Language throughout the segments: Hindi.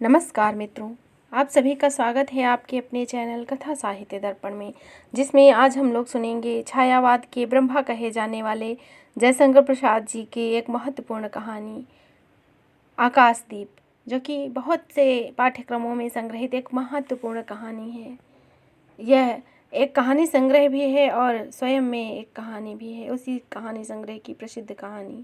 नमस्कार मित्रों, आप सभी का स्वागत है आपके अपने चैनल कथा साहित्य दर्पण में, जिसमें आज हम लोग सुनेंगे छायावाद के ब्रह्मा कहे जाने वाले जयशंकर प्रसाद जी की एक महत्वपूर्ण कहानी आकाशदीप, जो कि बहुत से पाठ्यक्रमों में संग्रहित एक महत्वपूर्ण कहानी है। यह एक कहानी संग्रह भी है और स्वयं में एक कहानी भी है, उसी कहानी संग्रह की प्रसिद्ध कहानी।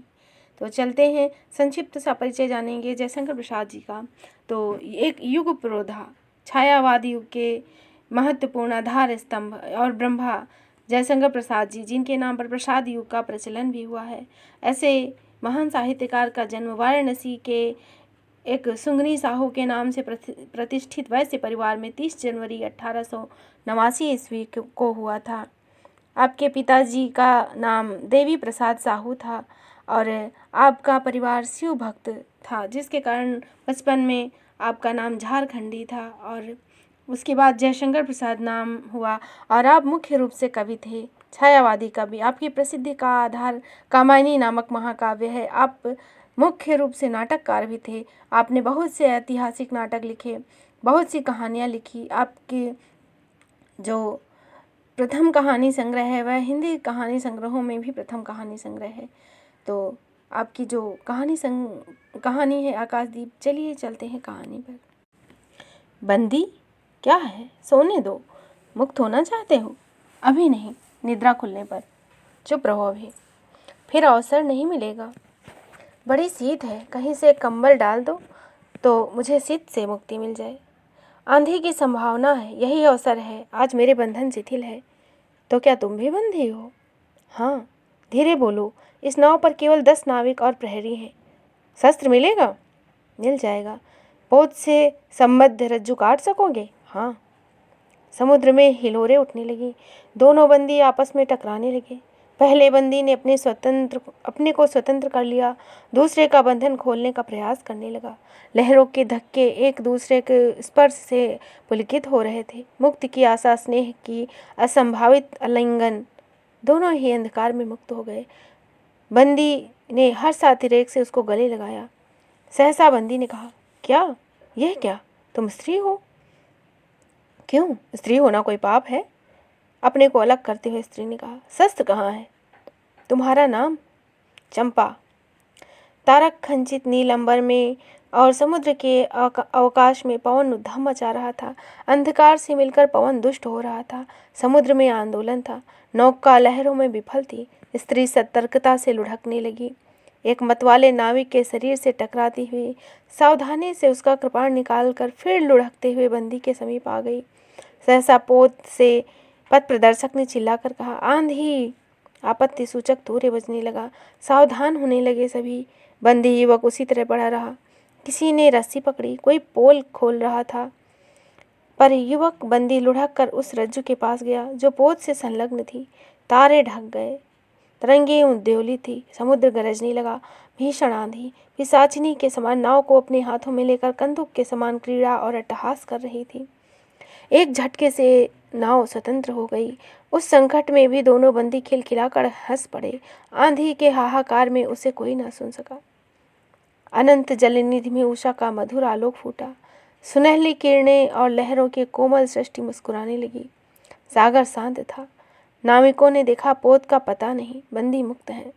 तो चलते हैं, संक्षिप्त सा परिचय जानेंगे जयशंकर प्रसाद जी का। तो एक युग पुरोधा छायावाद युग के महत्वपूर्ण आधार स्तंभ और ब्रह्मा जयशंकर प्रसाद जी, जिनके नाम पर प्रसाद युग का प्रचलन भी हुआ है, ऐसे महान साहित्यकार का जन्म वाराणसी के एक सुंगनी साहू के नाम से प्रतिष्ठित वैश्य परिवार में 30 जनवरी 1889 ईस्वी को हुआ था। आपके पिताजी का नाम देवी प्रसाद साहू था और आपका परिवार शिव भक्त था, जिसके कारण बचपन में आपका नाम झारखंडी था और उसके बाद जयशंकर प्रसाद नाम हुआ। और आप मुख्य रूप से कवि थे, छायावादी कवि। आपकी प्रसिद्धि का आधार कामायनी नामक महाकाव्य है। आप मुख्य रूप से नाटककार भी थे। आपने बहुत से ऐतिहासिक नाटक लिखे, बहुत सी कहानियाँ लिखी। आपके जो प्रथम कहानी संग्रह है वह हिंदी कहानी संग्रहों में भी प्रथम कहानी संग्रह है। तो आपकी जो कहानी है आकाशदीप, चलिए चलते हैं कहानी पर। बंदी क्या है, सोने दो। मुक्त होना चाहते हो? अभी नहीं, निद्रा खुलने पर। चुप रहो, अभी फिर अवसर नहीं मिलेगा। बड़ी शीत है, कहीं से कंबल डाल दो तो मुझे शीत से मुक्ति मिल जाए। आंधी की संभावना है, यही अवसर है। आज मेरे बंधन शिथिल है। तो क्या तुम भी बंधी हो? हाँ। धीरे बोलो, इस नाव पर केवल 10 नाविक और प्रहरी हैं। शस्त्र मिलेगा? मिल जाएगा। पोत से संबद्ध रज्जू काट सकोगे? हाँ। समुद्र में हिलोरें उठने लगी। दोनों बंदी आपस में टकराने लगे। पहले बंदी ने अपने को स्वतंत्र कर लिया, दूसरे का बंधन खोलने का प्रयास करने लगा। लहरों के धक्के एक दूसरे के स्पर्श से पुलकित हो रहे थे। मुक्ति की आशा, स्नेह की असंभावित आलिंगन, दोनों ही अंधकार में मुक्त हो गए। बंदी ने हर सातिरेक से उसको गले लगाया। सहसा बंदी ने कहा, क्या यह क्या, तुम स्त्री हो? क्यों, स्त्री होना कोई पाप है? अपने को अलग करते हुए स्त्री ने कहा। शस्त्र कहाँ है? तुम्हारा नाम? चंपा। तारक खंचित नील अंबर में और समुद्र के अवकाश में पवन उद्दाम मचा रहा था। अंधकार से मिलकर पवन दुष्ट हो रहा था। समुद्र में आंदोलन था। नौका लहरों में विफल थी। स्त्री सतर्कता से लुढ़कने लगी। एक मतवाले नाविक के शरीर से टकराती हुई सावधानी से उसका कृपाण निकालकर फिर लुढ़कते हुए बंदी के समीप आ गई। सहसा पोत से पथ प्रदर्शक ने चिल्लाकर कहा, आंधी! आपत्ति सूचक तूर्य बजने लगा। सावधान होने लगे सभी। बंदी युवक उसी तरह पड़ा रहा। किसी ने रस्सी पकड़ी, कोई पोल खोल रहा था, पर युवक बंदी लुढ़क कर उस रज्जू के पास गया जो पोत से संलग्न थी। तारे ढक गए, तरंगे उद्वेलित थी। समुद्र गरजने लगा। भीषण आंधी पिशाचिनी के समान नाव को अपने हाथों में लेकर कंदुक के समान क्रीड़ा और अट्टहास कर रही थी। एक झटके से नाव स्वतंत्र हो गई। उस संकट में भी दोनों बंदी खिलखिलाकर हंस पड़े। आंधी के हाहाकार में उसे कोई न सुन सका। अनंत जलनिधि में उषा का मधुर आलोक फूटा। सुनहली किरणें और लहरों की कोमल सृष्टि मुस्कुराने लगी। सागर शांत था। नाविकों ने देखा, पोत का पता नहीं, बंदी मुक्त है।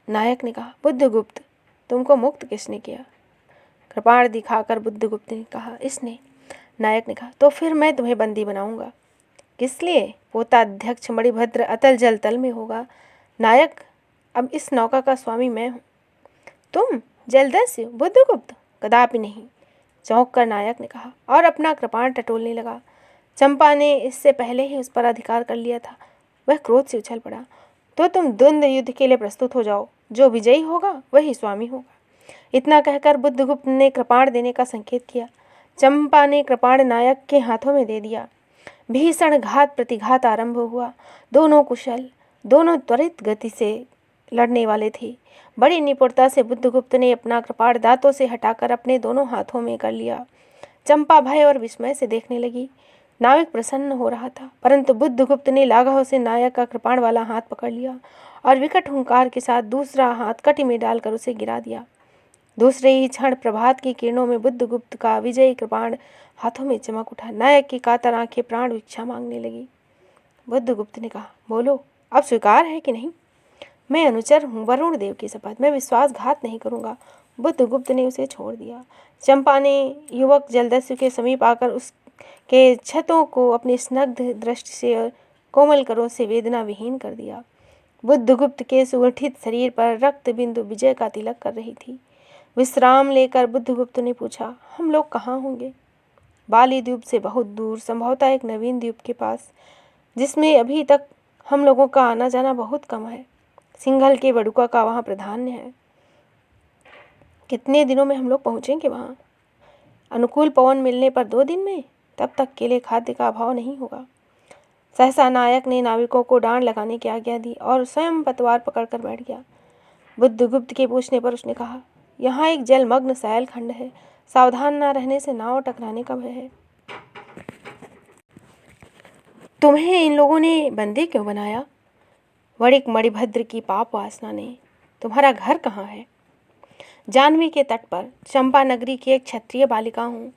नायक ने कहा, बुद्धगुप्त, तुमको मुक्त किसने किया? कृपाण दिखाकर बुद्धगुप्त ने कहा, इसने। नायक ने कहा, तो फिर मैं तुम्हें बंदी बनाऊंगा। किस लिए? पोताध्यक्ष मणिभद्र अतल जल तल में होगा। नायक, अब इस नौका का स्वामी मैं हूँ। तुम जलदस्यु? बुद्धगुप्त, कदापि नहीं। चौंक कर नायक ने कहा और अपना कृपाण टटोलने लगा। चंपा ने इससे पहले ही उस पर अधिकार कर लिया था। वह क्रोध से उछल पड़ा। तो तुम द्वंद्व युद्ध के लिए प्रस्तुत हो जाओ, जो विजयी होगा वही स्वामी होगा। इतना कहकर बुद्धगुप्त ने कृपाण देने का संकेत किया। चंपा ने कृपाण नायक के हाथों में दे दिया। भीषण घात प्रतिघात आरंभ हुआ। दोनों कुशल, दोनों त्वरित गति से लड़ने वाले थे। बड़ी निपुणता से बुद्धगुप्त ने अपना कृपाण दांतों से हटाकर अपने दोनों हाथों में कर लिया। चंपा भय और विस्मय से देखने लगी। नाविक प्रसन्न हो रहा था, परंतु बुद्धगुप्त ने लाघव से नायक का कृपाण वाला हाथ पकड़ लिया और विकट हुंकार के साथ दूसरा हाथ कटी में डालकर उसे गिरा दिया। दूसरे ही क्षण प्रभात की किरणों में बुद्धगुप्त का विजयी कृपाण हाथों में चमक उठा। नायक की कातर आंखें प्राण भिक्षा मांगने लगी। बुद्धगुप्त ने कहा, बोलो, अब स्वीकार है कि नहीं? मैं अनुचर हूँ, वरुण देव की शपथ, मैं विश्वासघात नहीं करूँगा। बुद्धगुप्त ने उसे छोड़ दिया। चंपा ने युवक जलदस्यु के समीप आकर उसके क्षतों को अपनी स्निग्ध दृष्टि से कोमल करों से वेदना विहीन कर दिया। बुद्धगुप्त के सुगठित शरीर पर रक्त बिंदु विजय का तिलक कर रही थी। विश्राम लेकर बुद्धगुप्त ने पूछा, हम लोग कहाँ होंगे? बाली द्वीप से बहुत दूर, संभवतः एक नवीन द्वीप के पास, जिसमें अभी तक हम लोगों का आना जाना बहुत कम है। सिंघल के बड़ुका का वहाँ प्राधान्य है। कितने दिनों में हम लोग पहुँचेंगे वहाँ? अनुकूल पवन मिलने पर 2 दिन में। तब तक के लिए खाद्य का अभाव नहीं होगा। सहसा नायक ने नाविकों को डांड लगाने की आज्ञा दी और स्वयं पतवार पकड़कर बैठ गया। बुद्धगुप्त के पूछने पर उसने कहा, यहाँ एक जलमग्न सायल खंड है, सावधान न रहने से नाव टकराने का भय है। तुम्हें इन लोगों ने बंदी क्यों बनाया? वणिक मणिभद्र की पाप वासना ने। तुम्हारा घर कहाँ है? जाह्नवी के तट पर, चंपा नगरी की एक क्षत्रिय बालिका हूँ।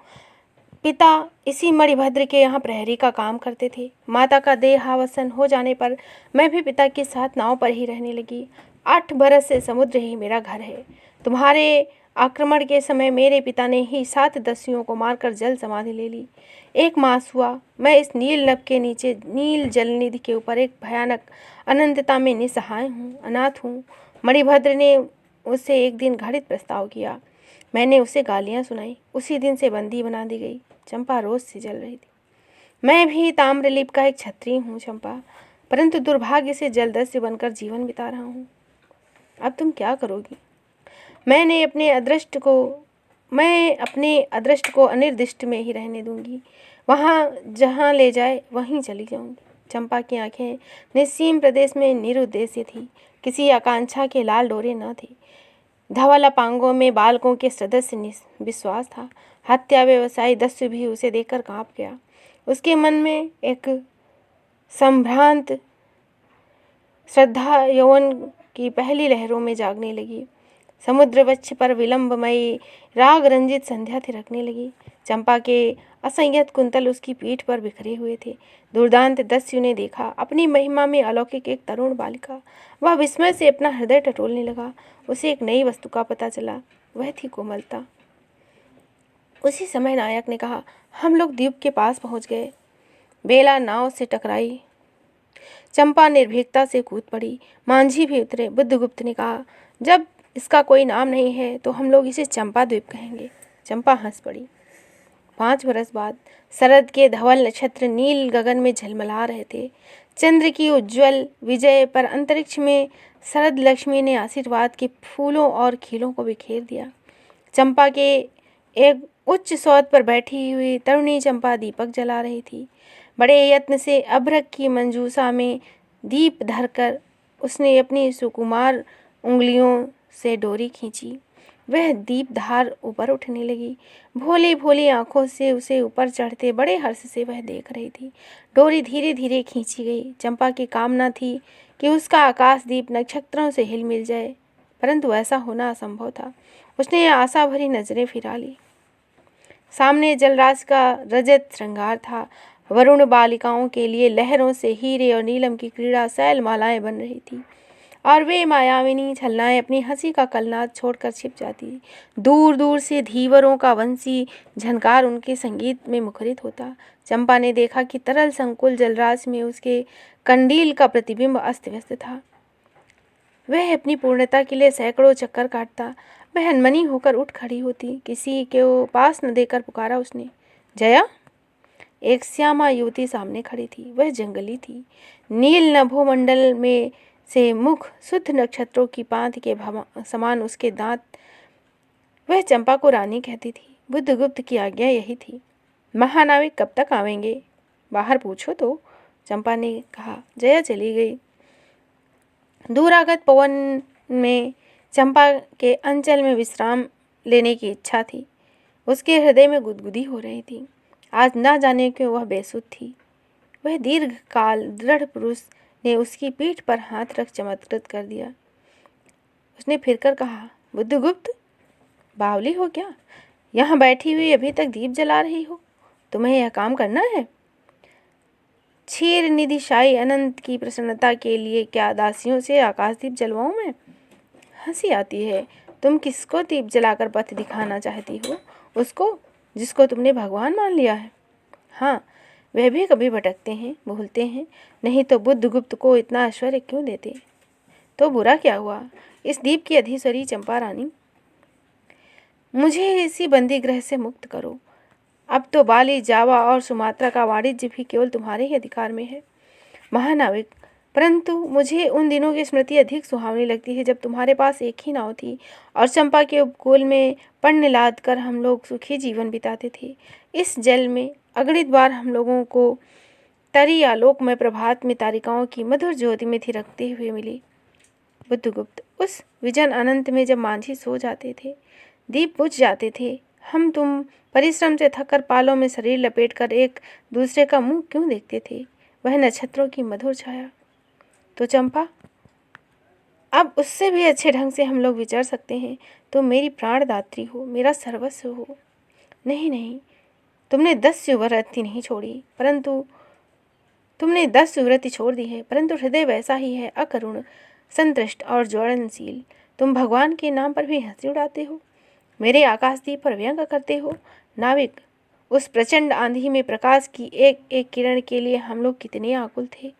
पिता इसी मणिभद्र के यहाँ प्रहरी का काम करते थे। माता का देहावसान हो जाने पर मैं भी पिता के साथ नाव पर ही रहने लगी। 8 बरस से समुद्र ही मेरा घर है। तुम्हारे आक्रमण के समय मेरे पिता ने ही 7 दस्युओं को मारकर जल समाधि ले ली। 1 मास हुआ मैं इस नील नभ के नीचे नील जलनिधि के ऊपर एक भयानक अनंतता में निसहाय हूँ, अनाथ हूँ। मणिभद्र ने उससे एक दिन घृणित प्रस्ताव किया। मैंने उसे गालियाँ सुनाई। उसी दिन से बंदी बना दी गई। चंपा रोज से जल रही थी। मैं भी ताम्रलिप्त का एक क्षत्रिय हूँ चंपा, परंतु दुर्भाग्य से जलदस्यु बनकर जीवन बिता रहा हूँ। अब तुम क्या करोगी? मैं अपने अदृष्ट को अनिर्दिष्ट में ही रहने दूंगी। वहाँ जहाँ ले जाए वहीं चली जाऊंगी। चंपा की आंखें निस्सीम प्रदेश में निरुद्देश्य थी। किसी आकांक्षा के लाल डोरे न थे। धवल अपांगों में बालकों के सदस्य विश्वास था। हत्या व्यवसायी दस्यु भी उसे देखकर कांप गया। उसके मन में एक संभ्रांत श्रद्धा यौवन की पहली लहरों में जागने लगी। समुद्र वक्ष पर विलंबमयी राग रंजित संध्या थिरकने लगी। चंपा के असंयत कुंतल उसकी पीठ पर बिखरे हुए थे। दुर्दांत दस्यु ने देखा अपनी महिमा में अलौकिक एक तरुण बालिका। वह विस्मय से अपना हृदय टटोलने लगा। उसे एक नई वस्तु का पता चला, वह थी कोमलता। उसी समय नायक ने कहा, हम लोग द्वीप के पास पहुंच गए। बेला नाव से टकराई। चंपा निर्भीकता से कूद पड़ी। मांझी भी उतरे। बुद्धगुप्त ने कहा, जब इसका कोई नाम नहीं है तो हम लोग इसे चंपा द्वीप कहेंगे। चंपा हंस पड़ी। 5 बरस बाद शरद के धवल नक्षत्र नील गगन में झलमला रहे थे। चंद्र की उज्ज्वल विजय पर अंतरिक्ष में शरद लक्ष्मी ने आशीर्वाद के फूलों और खीलों को बिखेर दिया। चंपा के एक उच्च सौध पर बैठी हुई तरुणी चंपा दीपक जला रही थी। बड़े यत्न से अभ्रक की मंजूषा में दीप धरकर उसने अपनी सुकुमार उंगलियों से डोरी खींची। वह दीप धार ऊपर उठने लगी। भोली भोली आंखों से उसे ऊपर चढ़ते बड़े हर्ष से वह देख रही थी। डोरी धीरे धीरे खींची गई। चंपा की कामना थी कि उसका आकाशदीप नक्षत्रों से हिल मिल जाए, परंतु ऐसा होना असंभव था। उसने आशा भरी नजरें फिरा ली। सामने जलराज का रजत श्रृंगार था। वरुण बालिकाओं के लिए लहरों से हीरे और नीलम की क्रीड़ा शैल मालाएं बन रही थी और वे मायाविनी छलनाएं अपनी हंसी का कलनाद छोड़कर छिप जाती। दूर दूर से धीवरों का वंशी झनकार उनके संगीत में मुखरित होता। चंपा ने देखा कि तरल संकुल जलराज में उसके कंडील का प्रतिबिंब अस्त व्यस्त था। वह अपनी पूर्णता के लिए सैकड़ों चक्कर काटता। वह अनमनी होकर उठ खड़ी होती। किसी के पास न देकर पुकारा उसने, जया। एक श्यामा युवती सामने खड़ी थी। वह जंगली थी। नील नभोमंडल में से मुख शुद्ध नक्षत्रों की पांति के समान उसके दांत। वह चंपा को रानी कहती थी। बुद्धगुप्त की आज्ञा यही थी। महानाविक कब तक आवेंगे? बाहर पूछो तो, चंपा ने कहा। जया चली गई। दूरागत पवन में चंपा के अंचल में विश्राम लेने की इच्छा थी। उसके हृदय में गुदगुदी हो रही थी। आज ना जाने क्यों वह बेसुध थी। वह दीर्घ काल दृढ़ पुरुष ने उसकी पीठ पर हाथ रख चमत्कृत कर दिया। उसने फिरकर कहा, बुद्धगुप्त। बावली हो क्या? यहाँ बैठी हुई अभी तक दीप जला रही हो? तुम्हें यह काम करना है? क्षीर निधि शाही अनंत की प्रसन्नता के लिए क्या दासियों से आकाश दीप जलवाऊं मैं? हंसी आती है। तुम किसको दीप जलाकर पथ दिखाना चाहती हो? उसको जिसको तुमने भगवान मान लिया है। हाँ, वह भी कभी भटकते हैं, भूलते हैं, नहीं तो बुद्धगुप्त को इतना ऐश्वर्य क्यों देते? तो बुरा क्या हुआ? इस दीप की अधीश्वरी चंपा रानी, मुझे इसी बंदी गृह से मुक्त करो। अब तो बाली, जावा और सुमात्रा का वाणिज्य भी केवल तुम्हारे ही अधिकार में है महानाविक। परंतु मुझे उन दिनों की स्मृति अधिक सुहावनी लगती है जब तुम्हारे पास एक ही नाव थी और चंपा के उपकूल में पण्य लाद कर हम लोग सुखी जीवन बिताते थे। इस जल में अगणित बार हम लोगों को तरी आलोक में प्रभात में तारिकाओं की मधुर ज्योति में थिरकते हुए मिली। बुद्धगुप्त, उस विजन अनंत में जब मांझी सो जाते थे, दीप बुझ जाते थे, हम तुम परिश्रम से थककर पालों में शरीर लपेटकर एक दूसरे का मुंह क्यों देखते थे? वह नक्षत्रों की मधुर छाया। तो चंपा, अब उससे भी अच्छे ढंग से हम लोग विचार सकते हैं। तुम मेरी प्राणदात्री हो, मेरा सर्वस्व हो। नहीं नहीं, तुमने 10 युवरति नहीं छोड़ी, परंतु तुमने 10 युवरति छोड़ दी है, परंतु हृदय वैसा ही है, अकरुण, संतृष्ट और ज्वलनशील। तुम भगवान के नाम पर भी हंसी उड़ाते हो, मेरे आकाशदीप पर व्यंग करते हो। नाविक, उस प्रचंड आंधी में प्रकाश की एक एक किरण के लिए हम लोग कितने आकुल थे।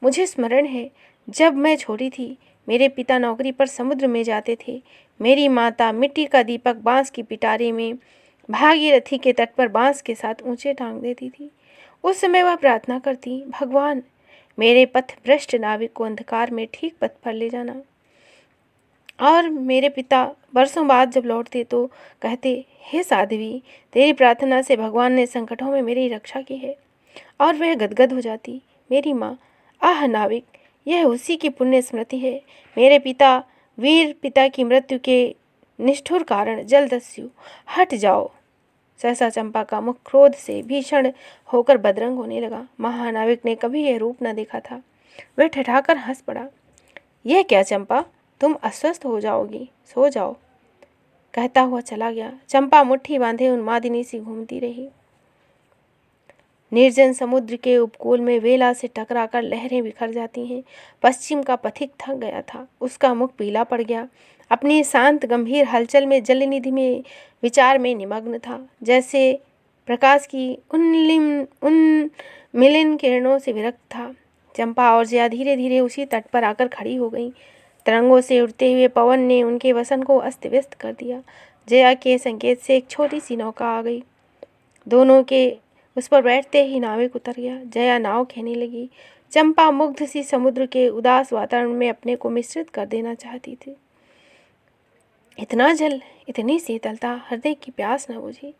मुझे स्मरण है, जब मैं छोटी थी, मेरे पिता नौकरी पर समुद्र में जाते थे। मेरी माता मिट्टी का दीपक बांस की पिटारे में भागीरथी के तट पर बांस के साथ ऊंचे टांग देती थी। उस समय वह प्रार्थना करती, भगवान, मेरे पथ भ्रष्ट नाविक को अंधकार में ठीक पथ पर ले जाना। और मेरे पिता बरसों बाद जब लौटते तो कहते, हे साध्वी, तेरी प्रार्थना से भगवान ने संकटों में मेरी रक्षा की है। और वह गदगद हो जाती। मेरी माँ, आह नाविक, यह उसी की पुण्य स्मृति है। मेरे पिता, वीर पिता की मृत्यु के निष्ठुर कारण जलदस्यु, हट जाओ। सहसा चंपा का मुख क्रोध से भीषण होकर बदरंग होने लगा। महानाविक ने कभी यह रूप न देखा था। वह ठठाकर हंस पड़ा। यह क्या चंपा, तुम अस्वस्थ हो जाओगी, सो जाओ, कहता हुआ चला गया। चंपा मुट्ठी बांधे उन्मादिनी सी घूमती रही। निर्जन समुद्र के उपकूल में वेला से टकराकर लहरें बिखर जाती हैं। पश्चिम का पथिक थक गया था, उसका मुख पीला पड़ गया। अपनी शांत गंभीर हलचल में जलनिधि में विचार में निमग्न था, जैसे प्रकाश की उन मिलिन किरणों से विरक्त था। चंपा और जया धीरे धीरे उसी तट पर आकर खड़ी हो गई। तरंगों से उड़ते हुए पवन ने उनके वसन को अस्त व्यस्त कर दिया। जया के संकेत से एक छोटी सी नौका आ गई। दोनों के उस पर बैठते ही नाविक उतर गया। जया नाव खेने लगी। चंपा मुग्ध सी समुद्र के उदास वातावरण में अपने को मिश्रित कर देना चाहती थी। इतना जल, इतनी शीतलता, हृदय की प्यास न बुझी।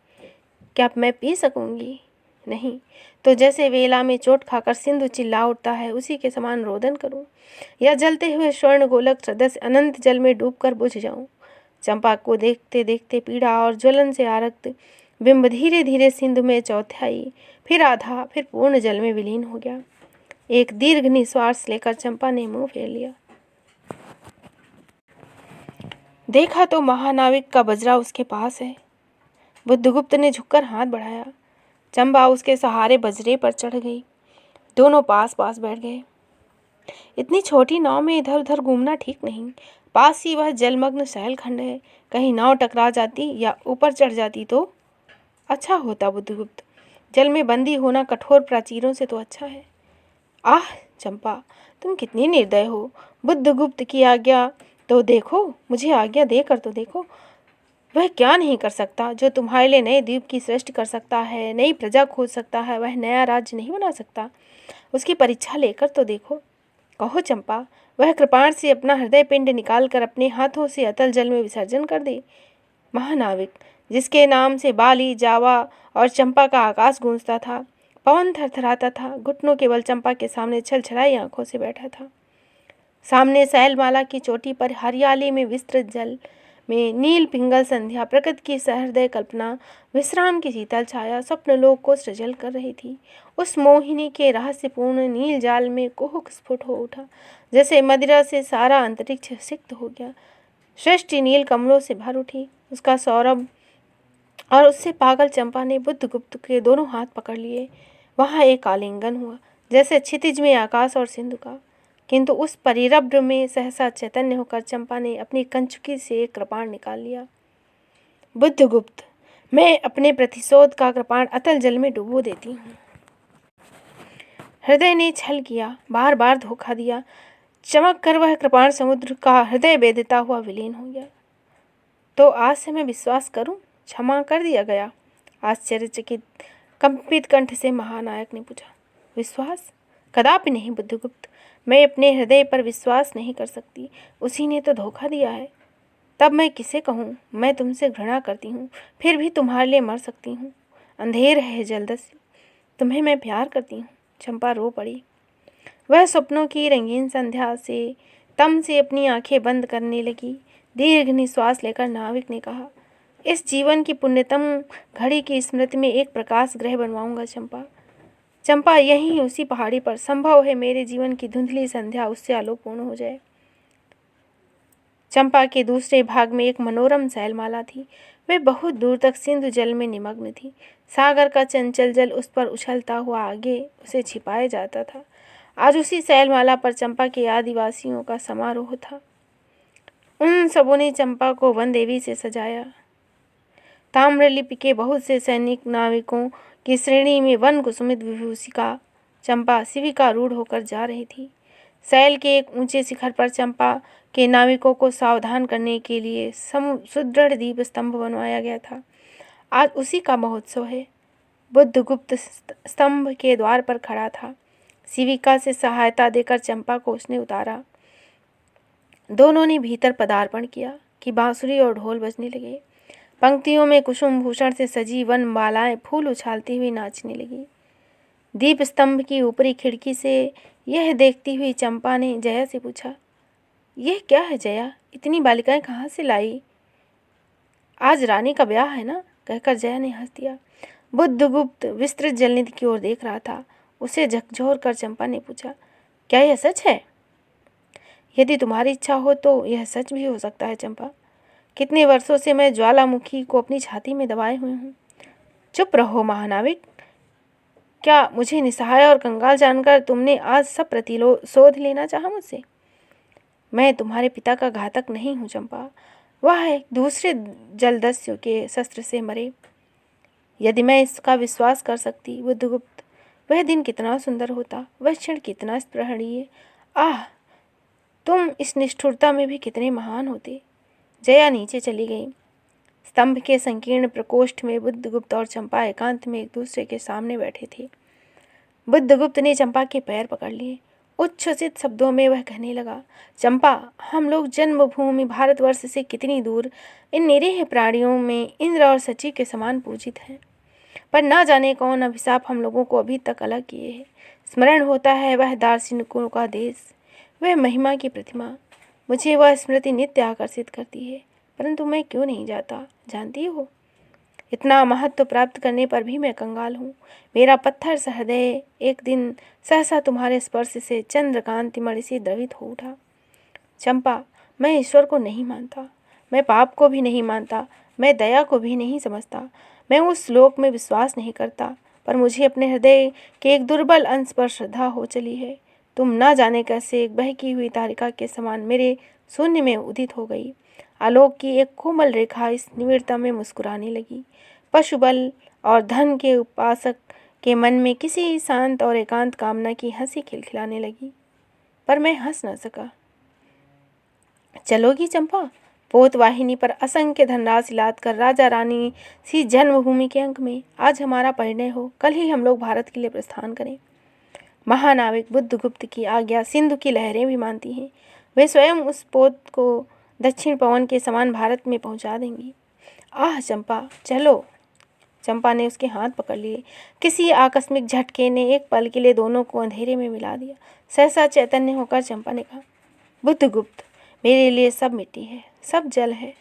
क्या मैं पी सकूंगी? नहीं तो जैसे वेला में चोट खाकर सिंधु चिल्ला उठता है, उसी के समान रोदन करूं, या जलते हुए स्वर्ण गोलक सदस्य अनंत जल में डूबकर बुझ जाऊं। चंपा को देखते देखते पीड़ा और ज्वलन से आरक्त बिंब धीरे धीरे सिंधु में चौथाई, फिर आधा, फिर पूर्ण जल में विलीन हो गया। एक दीर्घ निश्वास लेकर चंपा ने मुंह फेर लिया। देखा तो महानाविक का बजरा उसके पास है। बुद्धगुप्त ने झुककर हाथ बढ़ाया। चंपा उसके सहारे बजरे पर चढ़ गई। दोनों पास पास बैठ गए। इतनी छोटी नाव में इधर उधर घूमना ठीक नहीं। पास ही वह जलमग्न शैलखंड है। कहीं नाव टकरा जाती या ऊपर चढ़ जाती तो अच्छा होता। बुद्धगुप्त, जल में बंदी होना कठोर प्राचीरों से तो अच्छा है। आह चंपा, तुम कितनी निर्दय हो। बुद्धगुप्त की आज्ञा तो देखो, मुझे आज्ञा देकर तो देखो। वह क्या नहीं कर सकता जो तुम्हारे लिए नए द्वीप की सृष्टि कर सकता है, नई प्रजा खोज सकता है। वह नया राज्य नहीं बना सकता? उसकी परीक्षा लेकर तो देखो। कहो चंपा, वह कृपाण से अपना हृदय पिंड निकाल कर अपने हाथों से अतल जल में विसर्जन कर दे। महानाविक, जिसके नाम से बाली, जावा और चंपा का आकाश गूंजता था, पवन थरथराता था, घुटनों के बल चंपा के सामने छलछलाई आंखों से बैठा था। सामने शैलमाला की चोटी पर हरियाली में विस्तृत जल में नील पिंगल संध्या, प्रकृति की सहृदय कल्पना, विश्राम की शीतल छाया स्वप्नलोक को सृजल कर रही थी। उस मोहिनी के रहस्यपूर्ण नील जाल में कुहुक स्फुट हो उठा, जैसे मदिरा से सारा अंतरिक्ष सिक्त हो गया। सृष्टि नील कमलों से भर उठी। उसका सौरभ और उससे पागल चंपा ने बुद्धगुप्त के दोनों हाथ पकड़ लिए। वहाँ एक आलिंगन हुआ, जैसे क्षितिज में आकाश और सिंधु का। किंतु उस परिरब्ध में सहसा चैतन्य होकर चंपा ने अपनी कंचुकी से एक कृपाण निकाल लिया। बुद्धगुप्त, मैं अपने प्रतिशोध का कृपाण अतल जल में डुबो देती हूँ। हृदय ने छल किया, बार बार धोखा दिया। चमक कर वह कृपाण समुद्र का हृदय वेदता हुआ विलीन हो गया। तो आज से मैं विश्वास करूं? क्षमा कर दिया गया? आश्चर्यचकित कंपित कंठ से महानायक ने पूछा। विश्वास? कदापि नहीं बुद्धगुप्त। मैं अपने हृदय पर विश्वास नहीं कर सकती। उसी ने तो धोखा दिया है। तब मैं किसे कहूँ? मैं तुमसे घृणा करती हूँ, फिर भी तुम्हारे लिए मर सकती हूँ। अंधेर है जलदस्यु, तुम्हें मैं प्यार करती हूँ। चंपा रो पड़ी। वह स्वप्नों की रंगीन संध्या से तम से अपनी आंखें बंद करने लगी। दीर्घ निश्वास लेकर नाविक ने कहा, इस जीवन की पुण्यतम घड़ी की स्मृति में एक प्रकाश गृह बनवाऊंगा चंपा। चंपा, यहीं उसी पहाड़ी पर संभव है मेरे जीवन की धुंधली संध्या उससे आलोकपूर्ण हो जाए। चंपा के दूसरे भाग में एक मनोरम शैलमाला थी। वे बहुत दूर तक सिंधु जल में निमग्न थी। सागर का चंचल जल उस पर उछलता हुआ आगे उसे छिपाया जाता था। आज उसी शैलमाला पर चंपा के आदिवासियों का समारोह था। उन सबों ने चंपा को वन देवी से सजाया। ताम्रलिपि के बहुत से सैनिक नाविकों की श्रेणी में वन कुसुमित विभूषिका चंपा शिविका रूढ़ होकर जा रही थी। शैल के एक ऊंचे शिखर पर चंपा के नाविकों को सावधान करने के लिए सुदृढ़ दीप स्तंभ बनवाया गया था। आज उसी का महोत्सव है। बुद्धगुप्त स्तंभ के द्वार पर खड़ा था। शिविका से सहायता देकर चंपा को उसने उतारा। दोनों ने भीतर पदार्पण किया कि बांसुरी और ढोल बजने लगे। पंक्तियों में कुसुम भूषण से सजी वन मालाएं फूल उछालती हुई नाचने लगी। दीप स्तंभ की ऊपरी खिड़की से यह देखती हुई चंपा ने जया से पूछा, यह क्या है जया? इतनी बालिकाएं कहाँ से लाई? आज रानी का ब्याह है ना? कहकर जया ने हंस दिया। बुद्धगुप्त विस्तृत जलनिधि की ओर देख रहा था। उसे झकझोर कर चंपा ने पूछा, क्या यह सच है? यदि तुम्हारी इच्छा हो तो यह सच भी हो सकता है चंपा। कितने वर्षों से मैं ज्वालामुखी को अपनी छाती में दबाए हुए हूँ। चुप रहो महानाविक। क्या मुझे निसहाय और कंगाल जानकर तुमने आज सब प्रतिशोध लेना चाहा मुझसे? मैं तुम्हारे पिता का घातक नहीं हूँ चंपा। वह एक दूसरे जलदस्यु के शस्त्र से मरे। यदि मैं इसका विश्वास कर सकती बुद्धगुप्त, वह दिन कितना सुंदर होता, वह क्षण कितना स्पृहणीय। आह, तुम इस निष्ठुरता में भी कितने महान होते। जया नीचे चली गई। स्तंभ के संकीर्ण प्रकोष्ठ में बुद्धगुप्त और चंपा एकांत में एक दूसरे के सामने बैठे थे। बुद्धगुप्त ने चंपा के पैर पकड़ लिए। उच्छ्वसित शब्दों में वह कहने लगा, चंपा, हम लोग जन्मभूमि भारतवर्ष से कितनी दूर इन निरीह प्राणियों में इंद्र और शची के समान पूजित हैं, पर ना जाने कौन अभिशाप हम लोगों को अभी तक अलग किए है। स्मरण होता है वह दार्शनिकों का देश, वह महिमा की प्रतिमा। मुझे वह स्मृति नित्य आकर्षित करती है, परंतु मैं क्यों नहीं जाता जानती हो? इतना महत्व प्राप्त करने पर भी मैं कंगाल हूँ। मेरा पत्थर सा हृदय एक दिन सहसा तुम्हारे स्पर्श से चंद्रकांतिमणि से द्रवित हो उठा। चंपा, मैं ईश्वर को नहीं मानता, मैं पाप को भी नहीं मानता, मैं दया को भी नहीं समझता, मैं उस श्लोक में विश्वास नहीं करता, पर मुझे अपने हृदय के एक दुर्बल अंश पर श्रद्धा हो चली है। तुम ना जाने कैसे एक बहकी हुई तारिका के समान मेरे शून्य में उदित हो गई। आलोक की एक कोमल रेखा इस निविड़ता में मुस्कुराने लगी। पशुबल और धन के उपासक के मन में किसी शांत और एकांत कामना की हंसी खिलखिलाने लगी, पर मैं हंस न सका। चलोगी चंपा? पोतवाहिनी पर असंख्य धनराशि लाद कर राजा रानी सी जन्मभूमि के अंक में आज हमारा परिणय हो, कल ही हम लोग भारत के लिए प्रस्थान करें। महानाविक बुद्धगुप्त की आज्ञा सिंधु की लहरें भी मानती हैं। वे स्वयं उस पोत को दक्षिण पवन के समान भारत में पहुंचा देंगी। आह चंपा, चलो। चंपा ने उसके हाथ पकड़ लिए। किसी आकस्मिक झटके ने एक पल के लिए दोनों को अंधेरे में मिला दिया। सहसा चैतन्य होकर चंपा ने कहा, बुद्धगुप्त, मेरे लिए सब मिट्टी है, सब जल है।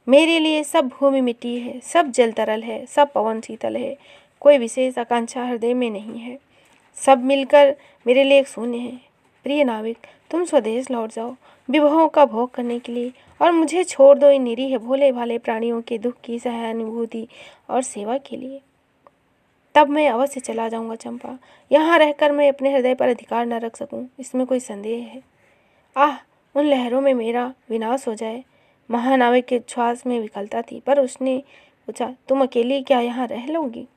मेरे लिए सब भूमि मिट्टी है, सब जल तरल है, सब पवन शीतल है। कोई विशेष आकांक्षा हृदय में नहीं है। सब मिलकर मेरे लिए एक शून्य है। प्रिय नाविक, तुम स्वदेश लौट जाओ विभवों का भोग करने के लिए और मुझे छोड़ दो इन निरीह भोले भाले प्राणियों के दुख की सहानुभूति और सेवा के लिए। तब मैं अवश्य चला जाऊंगा चंपा। यहाँ रहकर मैं अपने हृदय पर अधिकार न रख सकूं, इसमें कोई संदेह है। आह, उन लहरों में मेरा विनाश हो जाए। महानाविक के श्वास में विकलता थी, पर उसने पूछा, तुम अकेली क्या यहाँ रह लोगी?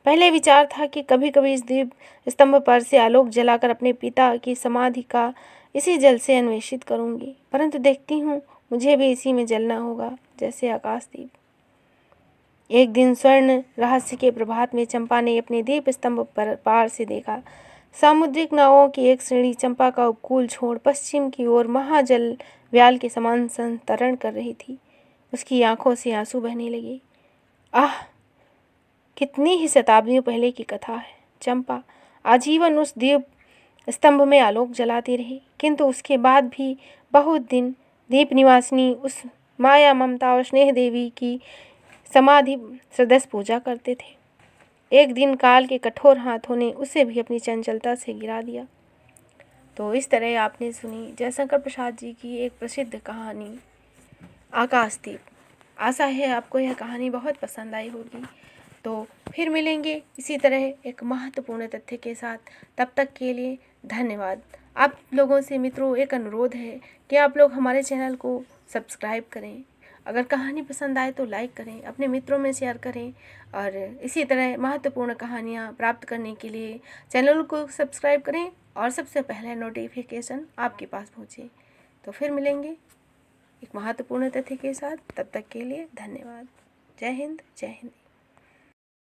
पहले विचार था कि कभी कभी इस दीप स्तंभ पर से आलोक जलाकर अपने पिता की समाधि का इसी जल से अन्वेषित करूंगी, परंतु देखती हूँ मुझे भी इसी में जलना होगा जैसे आकाशदीप। एक दिन स्वर्ण रहस्य के प्रभात में चंपा ने अपने दीप स्तंभ पर पार से देखा। सामुद्रिक नावों की एक श्रेणी चंपा का उपकूल छोड़ पश्चिम की ओर महाजल व्याल के समान संतरण कर रही थी। उसकी आंखों से आंसू बहने लगे। आह, कितनी ही शताब्दियों पहले की कथा है। चंपा आजीवन उस दीप स्तंभ में आलोक जलाती रही, किंतु उसके बाद भी बहुत दिन दीप निवासिनी उस माया ममता और स्नेह देवी की समाधि सदस्य पूजा करते थे। एक दिन काल के कठोर हाथों ने उसे भी अपनी चंचलता से गिरा दिया। तो इस तरह आपने सुनी जयशंकर प्रसाद जी की एक प्रसिद्ध कहानी आकाशदीप। आशा है आपको यह कहानी बहुत पसंद आई होगी। तो फिर मिलेंगे इसी तरह एक महत्वपूर्ण तथ्य के साथ। तब तक के लिए धन्यवाद। आप लोगों से मित्रों एक अनुरोध है कि आप लोग हमारे चैनल को सब्सक्राइब करें। अगर कहानी पसंद आए तो लाइक करें, अपने मित्रों में शेयर करें और इसी तरह महत्वपूर्ण कहानियाँ प्राप्त करने के लिए चैनल को सब्सक्राइब करें और सबसे पहले नोटिफिकेशन आपके पास पहुँचे। तो फिर मिलेंगे एक महत्वपूर्ण तथ्य के साथ। तब तक के लिए धन्यवाद। जय हिंद, जय हिंद।